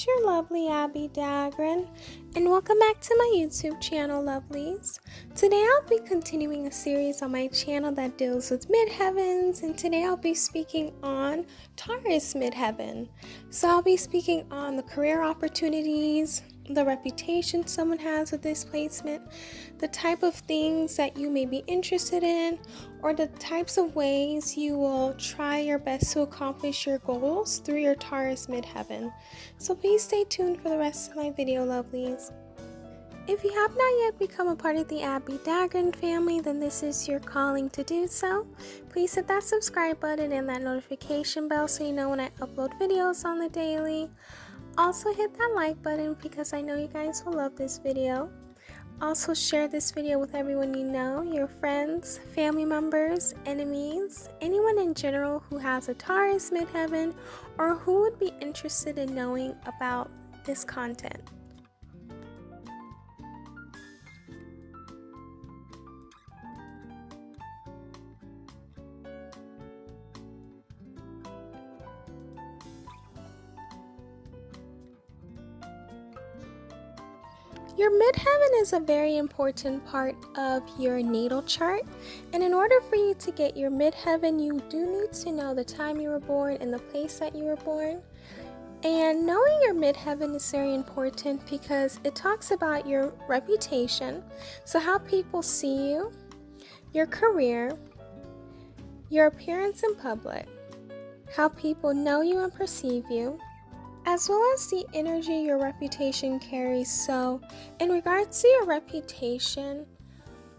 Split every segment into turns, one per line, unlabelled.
it's your lovely Abbie Dagrin, and welcome back to my YouTube channel, lovelies. Today I'll be continuing a series on my channel that deals with midheavens, and today I'll be speaking on Taurus Midheaven. So I'll be speaking on the career opportunities, the reputation someone has with this placement, the type of things that you may be interested in, or the types of ways you will try your best to accomplish your goals through your Taurus Midheaven. So please stay tuned for the rest of my video, lovelies. If you have not yet become a part of the Abbie Dagrin family, then this is your calling to do so. Please hit that subscribe button and that notification bell so you know when I upload videos on the daily. Also hit that like button because I know you guys will love this video. Also share this video with everyone you know, your friends, family members, enemies, anyone in general who has a Taurus Midheaven or who would be interested in knowing about this content. Your midheaven is a very important part of your natal chart, and in order for you to get your midheaven, you do need to know the time you were born and the place that you were born. And knowing your midheaven is very important because it talks about your reputation, so how people see you, your career, your appearance in public, how people know you and perceive you, as well as the energy your reputation carries. So in regards to your reputation,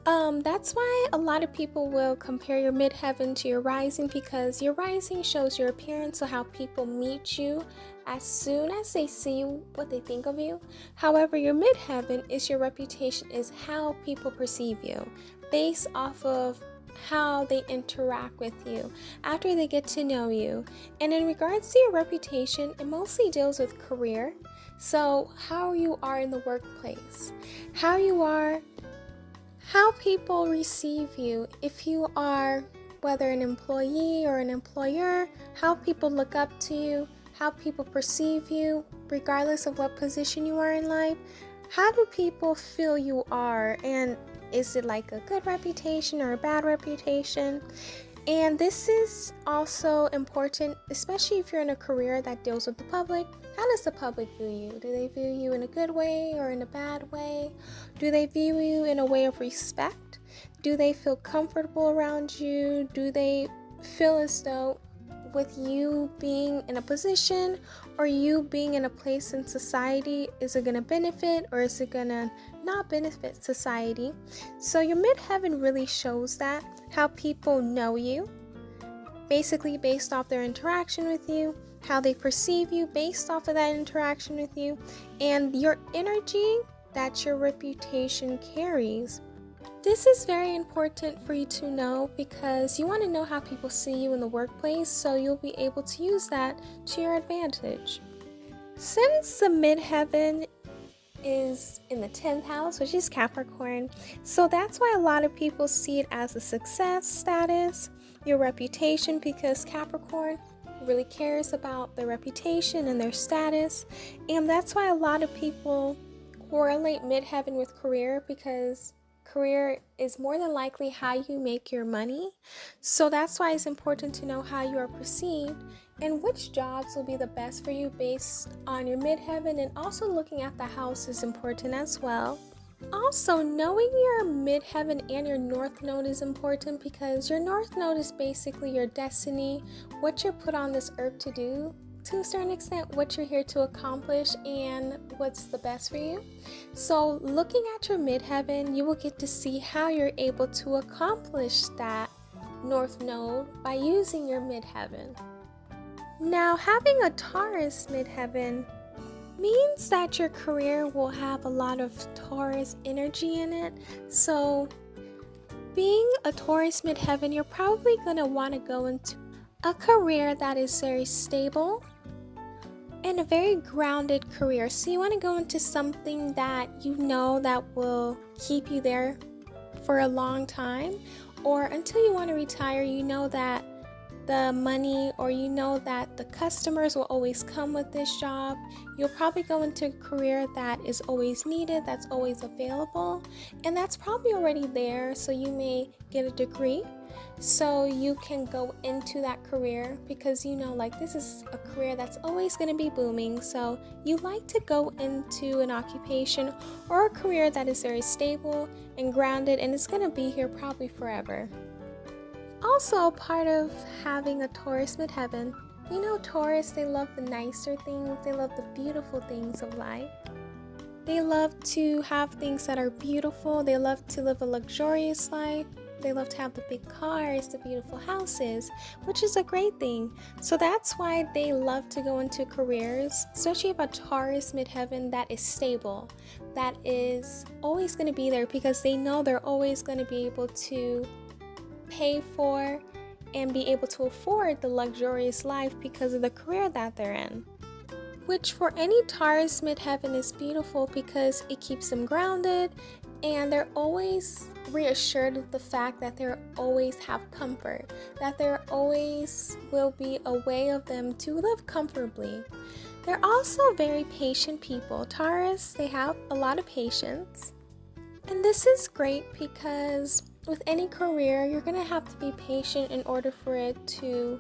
that's why a lot of people will compare your midheaven to your rising, because your rising shows your appearance, so how people meet you as soon as they see you, what they think of you. However, your midheaven is your reputation, is how people perceive you based off of how they interact with you after they get to know you. And in regards to your reputation, it mostly deals with career. So how you are in the workplace, how you are, how people receive you, if you are whether an employee or an employer, how people look up to you, how people perceive you regardless of what position you are in life. How do people feel you are, and is it like a good reputation or a bad reputation? And this is also important, especially if you're in a career that deals with the public. How does the public view you? Do they view you in a good way or in a bad way? Do they view you in a way of respect? Do they feel comfortable around you? Do they feel as though with you being in a position or you being in a place in society, is it going to benefit or is it going to not benefit society? So your midheaven really shows that, how people know you, basically based off their interaction with you, how they perceive you based off of that interaction with you, and your energy that your reputation carries. This is very important for you to know because you want to know how people see you in the workplace, so you'll be able to use that to your advantage. Since the midheaven is in the 10th house, which is Capricorn, so that's why a lot of people see it as a success status, your reputation, because Capricorn really cares about their reputation and their status. And that's why a lot of people correlate midheaven with career, because career is more than likely how you make your money. So that's why it's important to know how you are perceived and which jobs will be the best for you based on your midheaven, and also looking at the house is important as well. Also, knowing your midheaven and your north node is important because your north node is basically your destiny, what you're put on this earth to do, to a certain extent, what you're here to accomplish and what's the best for you. So looking at your midheaven, you will get to see how you're able to accomplish that north node by using your midheaven. Now, having a Taurus midheaven means that your career will have a lot of Taurus energy in it. So being a Taurus midheaven, you're probably going to want to go into a career that is very stable and a very grounded career. So you want to go into something that you know that will keep you there for a long time, or until you want to retire, you know that the money, or you know that the customers will always come with this job, you'll probably go into a career that is always needed, that's always available, and that's probably already there. So you may get a degree so you can go into that career because you know, like, this is a career that's always going to be booming. So you like to go into an occupation or a career that is very stable and grounded, and it's going to be here probably forever. Also, part of having a Taurus Midheaven, you know, Taurus, they love the nicer things, they love the beautiful things of life. They love to have things that are beautiful, they love to live a luxurious life, they love to have the big cars, the beautiful houses, which is a great thing. So that's why they love to go into careers, especially if a Taurus Midheaven that is stable, that is always going to be there, because they know they're always going to be able to pay for and be able to afford the luxurious life because of the career that they're in. Which for any Taurus Midheaven is beautiful because it keeps them grounded, and they're always reassured of the fact that they always have comfort, that there always will be a way of them to live comfortably. They're also very patient people. Taurus, they have a lot of patience. And this is great because with any career, you're going to have to be patient in order for it to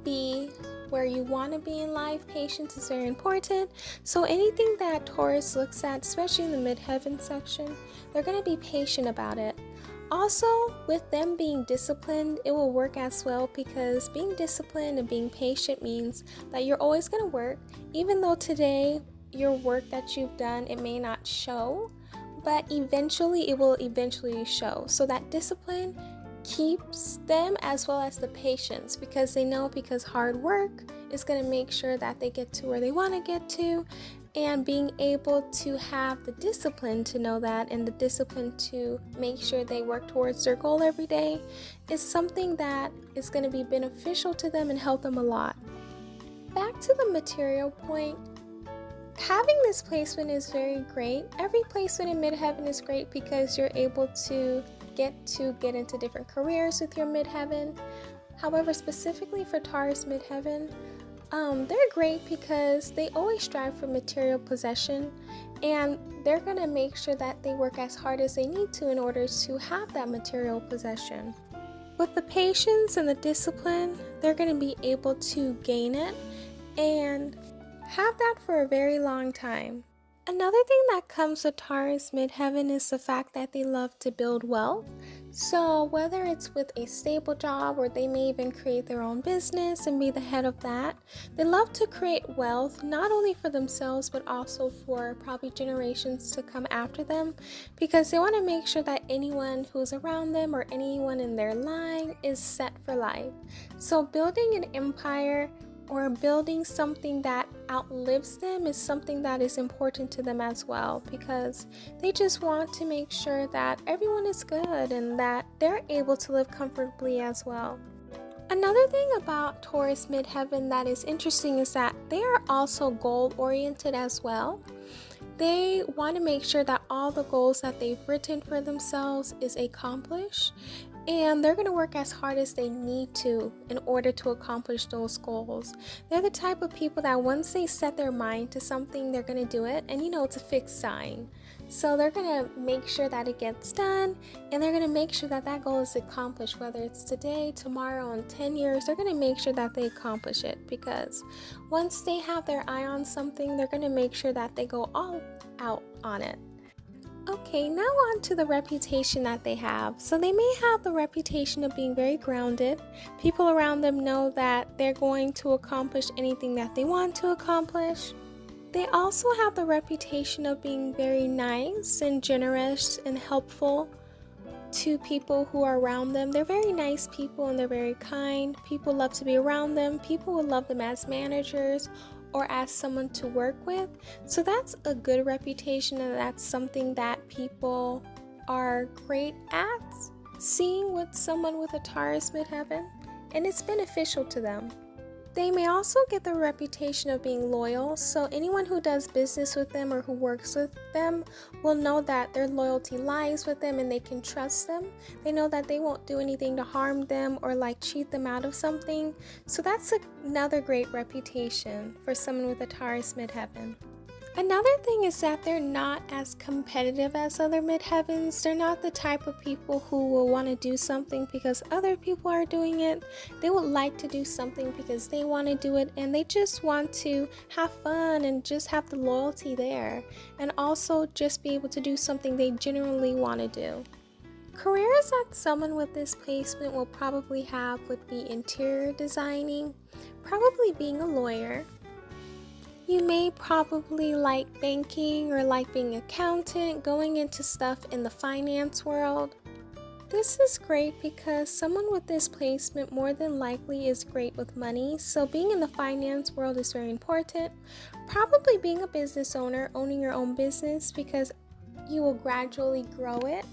be where you want to be in life. Patience is very important. So anything that Taurus looks at, especially in the Midheaven section, they're going to be patient about it. Also, with them being disciplined, it will work as well, because being disciplined and being patient means that you're always going to work, even though today your work that you've done, it may not show, but eventually it will eventually show. So that discipline keeps them, as well as the patience, because they know, because hard work is going to make sure that they get to where they want to get to, and being able to have the discipline to know that, and the discipline to make sure they work towards their goal every day, is something that is going to be beneficial to them and help them a lot. Back to the material point, having this placement is very great. Every placement in Midheaven is great because you're able to get into different careers with your Midheaven. However, specifically for Taurus Midheaven, they're great because they always strive for material possession, and they're going to make sure that they work as hard as they need to in order to have that material possession. With the patience and the discipline, they're going to be able to gain it and have that for a very long time. Another thing that comes with Taurus Midheaven is the fact that they love to build wealth. So whether it's with a stable job, or they may even create their own business and be the head of that, they love to create wealth, not only for themselves, but also for probably generations to come after them, because they want to make sure that anyone who's around them or anyone in their line is set for life. So building an empire or building something that outlives them is something that is important to them as well, because they just want to make sure that everyone is good and that they're able to live comfortably as well. Another thing about Taurus Midheaven that is interesting is that they are also goal-oriented as well. They want to make sure that all the goals that they've written for themselves is accomplished, and they're going to work as hard as they need to in order to accomplish those goals. They're the type of people that once they set their mind to something, they're going to do it, and it's a fixed sign. So they're going to make sure that it gets done, and they're going to make sure that that goal is accomplished, whether it's today, tomorrow, in 10 years. They're going to make sure that they accomplish it, because once they have their eye on something, they're going to make sure that they go all out on it. Okay, now on to the reputation that they have. So they may have the reputation of being very grounded. People around them know that they're going to accomplish anything that they want to accomplish. They also have the reputation of being very nice and generous and helpful to people who are around them. They're very nice people and they're very kind. People love to be around them. People will love them as managers or as someone to work with. So that's a good reputation, and that's something that people are great at seeing with someone with a Taurus Midheaven, and it's beneficial to them. They may also get the reputation of being loyal, so anyone who does business with them or who works with them will know that their loyalty lies with them and they can trust them. They know that they won't do anything to harm them or like cheat them out of something. So that's another great reputation for someone with a Taurus Midheaven. Another thing is that they're not as competitive as other midheavens. They're not the type of people who will want to do something because other people are doing it. They would like to do something because they want to do it, and they just want to have fun and just have the loyalty there, and also just be able to do something they genuinely want to do. Careers that someone with this placement will probably have would be interior designing, probably being a lawyer. You may probably like banking or like being an accountant, going into stuff in the finance world. This is great because someone with this placement more than likely is great with money, so being in the finance world is very important. Probably being a business owner, owning your own business, because you will gradually grow it.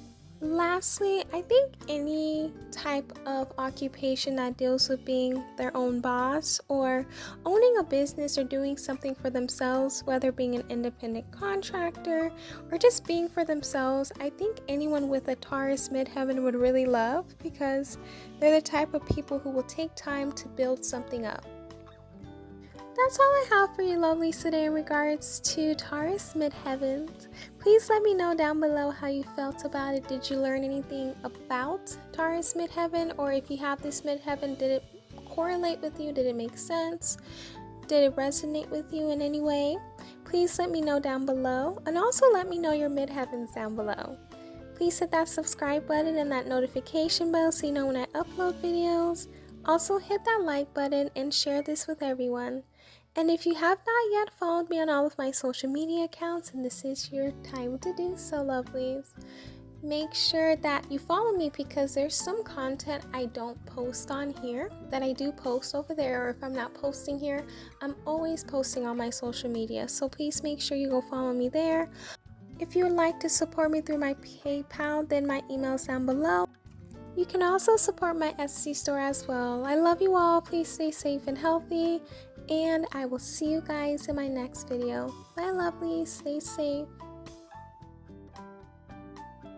Lastly, I think any type of occupation that deals with being their own boss or owning a business or doing something for themselves, whether being an independent contractor or just being for themselves, I think anyone with a Taurus Midheaven would really love, because they're the type of people who will take time to build something up. That's all I have for you lovelies today in regards to Taurus Midheavens. Please let me know down below how you felt about it. Did you learn anything about Taurus Midheaven? Or if you have this Midheaven, did it correlate with you? Did it make sense? Did it resonate with you in any way? Please let me know down below. And also let me know your Midheavens down below. Please hit that subscribe button and that notification bell so you know when I upload videos. Also hit that like button and share this with everyone. And if you have not yet followed me on all of my social media accounts, and this is your time to do so, lovelies, make sure that you follow me, because there's some content I don't post on here that I do post over there, or if I'm not posting here, I'm always posting on my social media. So please make sure you go follow me there. If you would like to support me through my PayPal, then my email is down below. You can also support my Etsy store as well. I love you all. Please stay safe and healthy. And I will see you guys in my next video. Bye, lovelies. Stay safe.